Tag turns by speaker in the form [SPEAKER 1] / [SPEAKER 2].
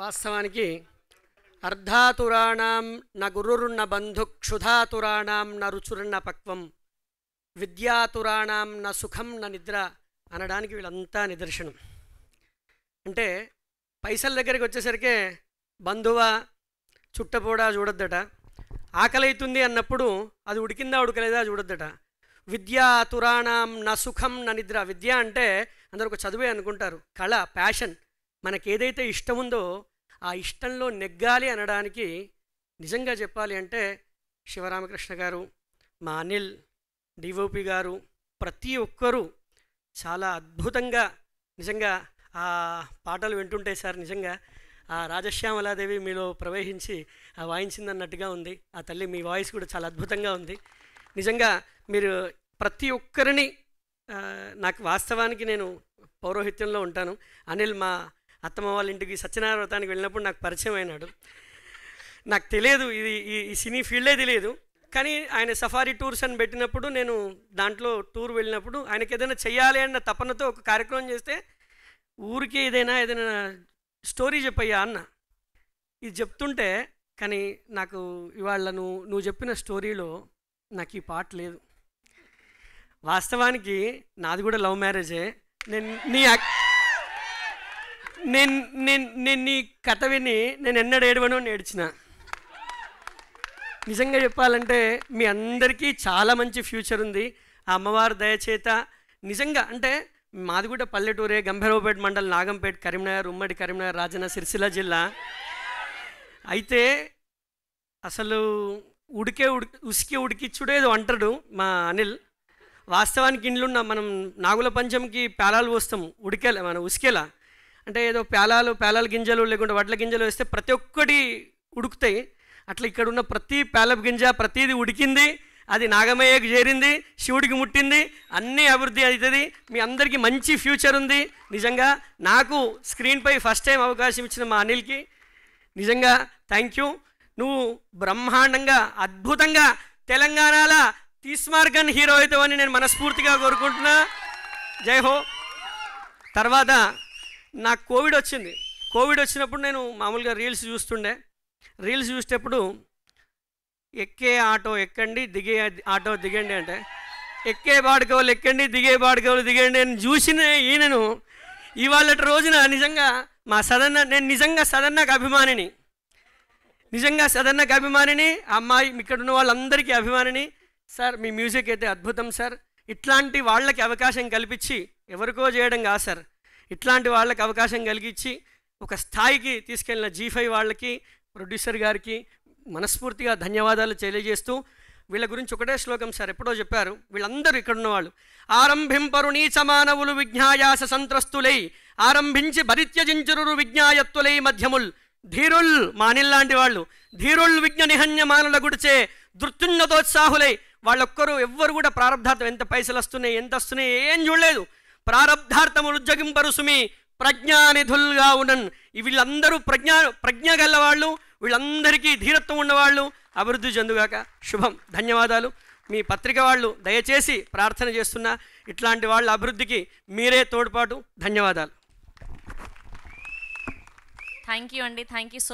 [SPEAKER 1] వాస్తవానికి అర్ధాతురాణం న గురుర్న బంధు క్షుధాతురాణం న రుచుర్న పక్వం విద్యాతురాణం న సుఖం న నిద్ర అనడానికి వీళ్ళంతా నిదర్శనం. అంటే పైసల దగ్గరికి వచ్చేసరికి బంధువా చుట్టపోడా చూడొద్దట, ఆకలైతుంది అన్నప్పుడు అది ఉడికిందా ఉడకలేదా చూడొద్దట. విద్యాతురాణం న సుఖం న నిద్ర. విద్య అంటే అందరూ ఒక చదువే అనుకుంటారు, కళ, ప్యాషన్. మనకి ఏదైతే ఇష్టం ఉందో ఆ ఇష్టంలో నెగ్గాలి అనడానికి నిజంగా చెప్పాలి అంటే శివరామకృష్ణ గారు, మా అనిల్, డిఓపి గారు, ప్రతి ఒక్కరూ చాలా అద్భుతంగా నిజంగా ఆ పాటలు వింటుంటే సార్ నిజంగా ఆ రాజశ్యామలాదేవి మీలో ప్రవహించి ఆ వాయించిందన్నట్టుగా ఉంది. ఆ తల్లి మీ వాయిస్ కూడా చాలా అద్భుతంగా ఉంది. నిజంగా మీరు ప్రతి ఒక్కరిని నాకు వాస్తవానికి నేను పౌరోహిత్యంలో ఉంటాను. అనిల్ మా అత్తమ్మ వాళ్ళ ఇంటికి సత్యనారాయణ వ్రతానికి వెళ్ళినప్పుడు నాకు పరిచయం అయినాడు. నాకు తెలియదు, ఇది ఈ సినీ ఫీల్డే తెలియదు. కానీ ఆయన సఫారీ టూర్స్ అని పెట్టినప్పుడు నేను దాంట్లో టూర్ వెళ్ళినప్పుడు ఆయనకి ఏదైనా చెయ్యాలి అన్న తపనతో ఒక కార్యక్రమం చేస్తే ఊరికి ఏదైనా స్టోరీ చెప్పయ్యా అన్న. ఇది చెప్తుంటే కానీ నాకు ఇవాళ నువ్వు చెప్పిన స్టోరీలో నాకు ఈ పాట లేదు. వాస్తవానికి నాది కూడా లవ్ మ్యారేజే. నేను నీ కథ విని నేను ఎన్నడూ ఏడవను ఏడ్చిన. నిజంగా చెప్పాలంటే మీ అందరికీ చాలా మంచి ఫ్యూచర్ ఉంది ఆ అమ్మవారి దయచేత. నిజంగా అంటే మాది కూడా పల్లెటూరే, గంభీరావుపేట మండలం, నాగంపేట, కరీంనగర్, ఉమ్మడి కరీంనగర్, రాజన్న సిరిసిల్ల జిల్లా. అయితే అసలు ఉసికి ఉడికిచ్చుడేదో అంటాడు మా అనిల్. వాస్తవానికి ఇండ్లున్న మనం నాగుల పంచంకి పేలాలు పోస్తాం ఉడికేలా, మన ఉసికేలా అంటే ఏదో పేలాల గింజలు లేకుంటే వడ్ల గింజలు వేస్తే ప్రతి ఒక్కటి ఉడుకుతాయి. అట్లా ఇక్కడ ఉన్న ప్రతి పేలపు గింజ ప్రతిదీ ఉడికింది, అది నాగమయ్యకు చేరింది, శివుడికి ముట్టింది, అన్నీ అభివృద్ధి అవుతుంది. మీ అందరికీ మంచి ఫ్యూచర్ ఉంది. నిజంగా నాకు స్క్రీన్పై ఫస్ట్ టైం అవకాశం ఇచ్చిన మా అనిల్కి నిజంగా థ్యాంక్ యూ. నువ్వు బ్రహ్మాండంగా అద్భుతంగా తెలంగాణలో తీస్మార్గన్ హీరో అవుతావని నేను మనస్ఫూర్తిగా కోరుకుంటున్నా. జై హో. తర్వాత నాకు కోవిడ్ వచ్చింది. కోవిడ్ వచ్చినప్పుడు నేను మామూలుగా రీల్స్ చూస్తుండే. రీల్స్ చూసేటప్పుడు ఎక్కే ఆటో ఎక్కండి, దిగే ఆటో దిగండి అంటే ఎక్కే బాడుకోవాలి ఎక్కండి, దిగే బాడుకోవాలి దిగండి అని చూసిన ఈయనను ఇవాళ రోజున నిజంగా మా సదన్న, నేను నిజంగా సదన్నకు అభిమానిని, నిజంగా సదన్నకు అభిమానిని, అమ్మాయి ఇక్కడ ఉన్న వాళ్ళందరికీ అభిమానిని. సార్ మీ మ్యూజిక్ అయితే అద్భుతం సార్. ఇట్లాంటి వాళ్ళకి అవకాశం కల్పించి ఎవరికో చేయడం కాదు సార్, ఇట్లాంటి వాళ్ళకి అవకాశం కలిగించి ఒక స్థాయికి తీసుకెళ్ళిన G5 వాళ్ళకి, ప్రొడ్యూసర్ గారికి మనస్ఫూర్తిగా ధన్యవాదాలు తెలియజేస్తూ, వీళ్ళ గురించి ఒకటే శ్లోకం సార్ ఎప్పుడో చెప్పారు. వీళ్ళందరూ ఇక్కడ ఉన్నవాళ్ళు ఆరంభింపరు నీచ మానవులు విజ్ఞాయాస సంత్రస్తులై, ఆరంభించి భరిత్యజించురు విజ్ఞాయత్తులై మధ్యముల్ ధీరుల్, మా అనిల్ లాంటి వాళ్ళు ధీరుల్ విజ్ఞ నిహన్య మానుల గుడిచే దృత్యున్నతోత్సాహులై. వాళ్ళొక్కరు ఎవ్వరు కూడా ప్రారంధార్థం ఎంత పైసలు వస్తున్నాయి ఎంత వస్తున్నాయి ఏం చూడలేదు, ప్రారంధార్థములు ఉజ్జగింపరు సుమి ప్రజ్ఞానిధులుగా ఉండన్. వీళ్ళందరూ ప్రజ్ఞ గల్లవాళ్ళు, వీళ్ళందరికీ ధీరత్వం ఉన్నవాళ్ళు. అభివృద్ధి చెందుగాక. శుభం. ధన్యవాదాలు. మీ పత్రిక వాళ్ళు దయచేసి ప్రార్థన చేస్తున్నా, ఇట్లాంటి వాళ్ళ అభివృద్ధికి మీరే తోడ్పాటు. ధన్యవాదాలు.
[SPEAKER 2] థ్యాంక్ యూ అండి. Thank you so